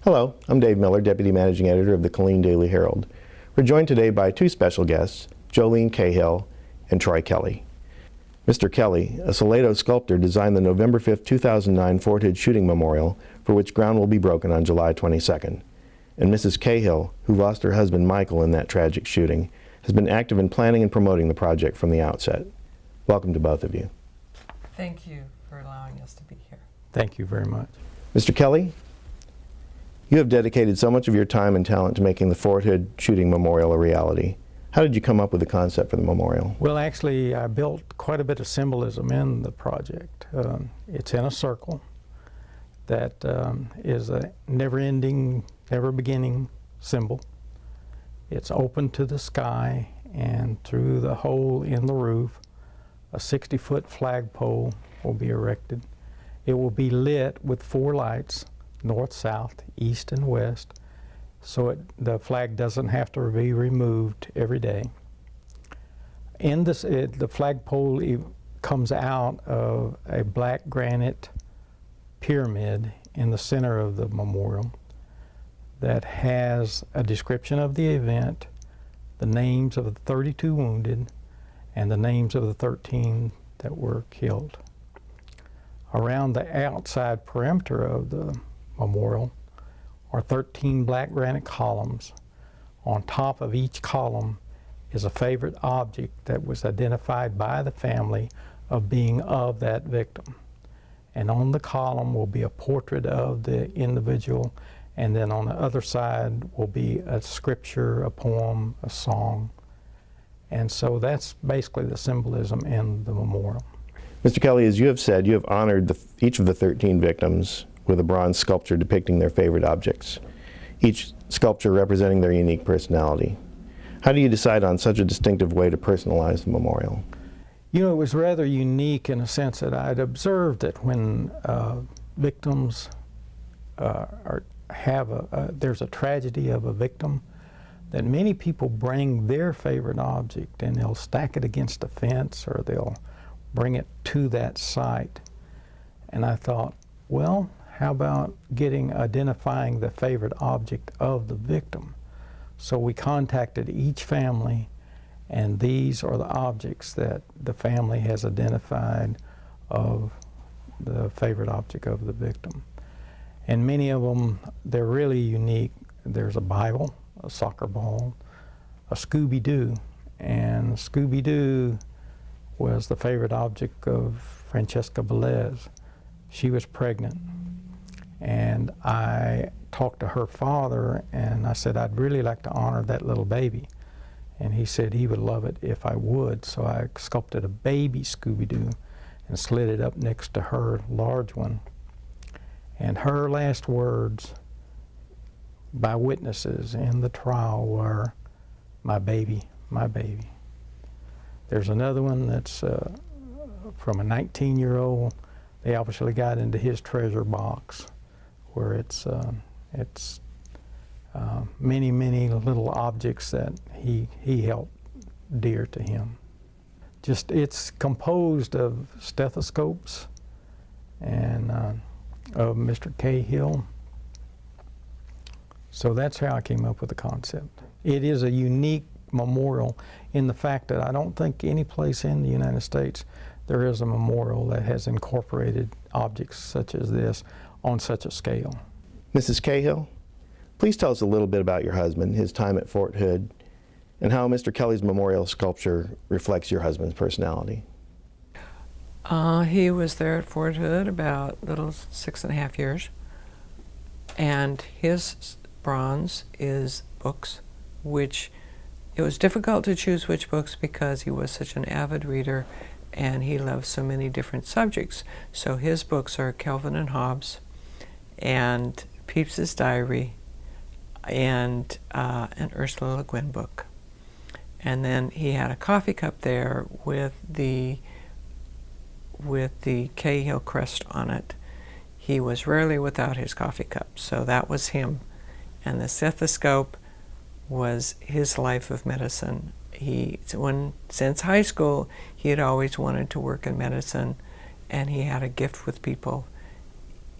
Hello, I'm Dave Miller, Deputy Managing Editor of the Killeen Daily Herald. We're joined today by two special guests, Joleen Cahill and Troy Kelly. Mr. Kelly, a Salado sculptor, designed the November 5, 2009 Fort Hood Shooting Memorial, for which ground will be broken on July 22nd. And Mrs. Cahill, who lost her husband Michael in that tragic shooting, has been active in planning and promoting the project from the outset. Welcome to both of you. Thank you for allowing us to be here. Thank you very much. Mr. Kelly, you have dedicated so much of your time and talent to making the Fort Hood Shooting Memorial a reality. How did you come up with the concept for the memorial? Well, actually, I built quite a bit of symbolism in the project. It's in a circle that is a never-ending, never-beginning symbol. It's open to the sky, and through the hole in the roof, a 60-foot flagpole will be erected. It will be lit with 4 lights, north, south, east, and west, so the flag doesn't have to be removed every day. In this, the flagpole comes out of a black granite pyramid in the center of the memorial that has a description of the event, the names of the 32 wounded, and the names of the 13 that were killed. Around the outside perimeter of the memorial are 13 black granite columns. On top of each column is a favorite object that was identified by the family of being of that victim. And on the column will be a portrait of the individual, and then on the other side will be a scripture, a poem, a song. And so that's basically the symbolism in the memorial. Mr. Kelly, as you have said, you have honored each of the 13 victims with a bronze sculpture depicting their favorite objects, each sculpture representing their unique personality. How do you decide on such a distinctive way to personalize the memorial? You know, it was rather unique in a sense that I'd observed that when victims there's a tragedy of a victim, that many people bring their favorite object and they'll stack it against a fence or they'll bring it to that site. And I thought, well, how about identifying the favorite object of the victim? So we contacted each family, and these are the objects that the family has identified of the favorite object of the victim. And many of them, they're really unique. There's a Bible, a soccer ball, a Scooby-Doo, and Scooby-Doo was the favorite object of Francesca Velez. She was pregnant. And I talked to her father and I said, I'd really like to honor that little baby. And he said he would love it if I would. So I sculpted a baby Scooby-Doo and slid it up next to her large one. And her last words by witnesses in the trial were, "My baby, my baby." There's another one that's from a 19-year-old. They obviously got into his treasure box, where it's many, many little objects that he held dear to him. It's composed of stethoscopes and of Mr. Cahill. So that's how I came up with the concept. It is a unique memorial in the fact that I don't think any place in the United States there is a memorial that has incorporated objects such as this on such a scale. Mrs. Cahill, please tell us a little bit about your husband, his time at Fort Hood, and how Mr. Kelly's memorial sculpture reflects your husband's personality. He was there at Fort Hood about 6.5 years, and his bronze is books, which it was difficult to choose which books because he was such an avid reader and he loved so many different subjects. So his books are Calvin and Hobbes and Pepys's Diary and an Ursula Le Guin book. And then he had a coffee cup there with the Cahill crest on it. He was rarely without his coffee cup, so that was him. And the stethoscope was his life of medicine. Since high school, he had always wanted to work in medicine, and he had a gift with people.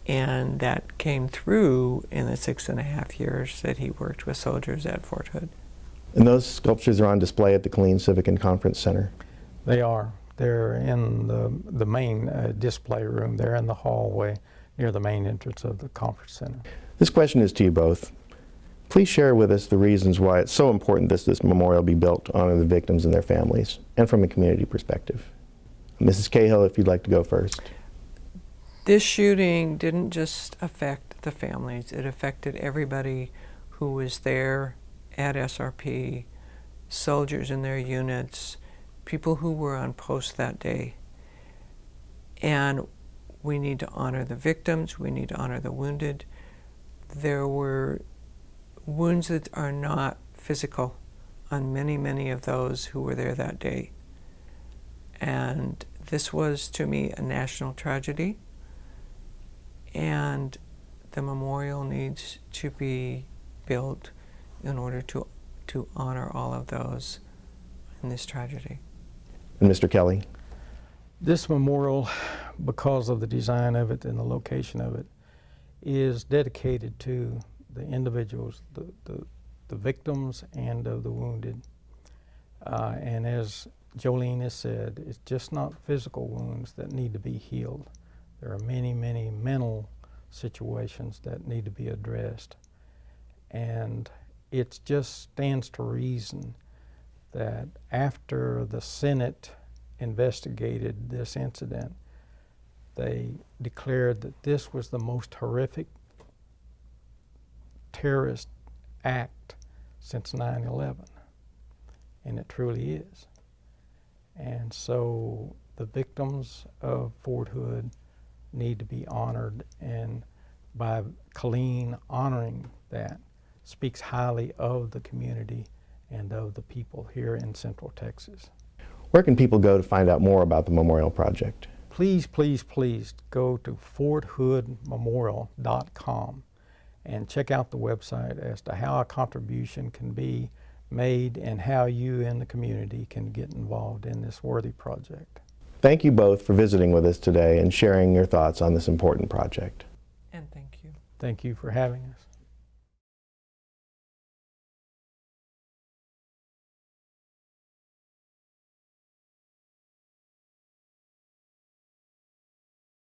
And that came through in the 6.5 years that he worked with soldiers at Fort Hood. And those sculptures are on display at the Cahill Civic and Conference Center. They are. They're in the main display room. They're in the hallway near the main entrance of the conference center. This question is to you both. Please share with us the reasons why it's so important that this memorial be built to honor the victims and their families, and from a community perspective. Mrs. Cahill, if you'd like to go first. This shooting didn't just affect the families, it affected everybody who was there at SRP, soldiers in their units, people who were on post that day. And we need to honor the victims, we need to honor the wounded. There were wounds that are not physical on many, many of those who were there that day. And this was, to me, a national tragedy. And the memorial needs to be built in order to honor all of those in this tragedy. And Mr. Kelly. This memorial, because of the design of it and the location of it, is dedicated to the individuals, the victims and of the wounded. And as Joleen has said, it's just not physical wounds that need to be healed. There are many, many mental situations that need to be addressed. And it just stands to reason that after the Senate investigated this incident, they declared that this was the most horrific terrorist act since 9/11. And it truly is. And so the victims of Fort Hood need to be honored, and by Cahill honoring that speaks highly of the community and of the people here in Central Texas. Where can people go to find out more about the memorial project? Please, please, please go to forthoodmemorial.com and check out the website as to how a contribution can be made and how you and the community can get involved in this worthy project. Thank you both for visiting with us today and sharing your thoughts on this important project. And thank you. Thank you for having us.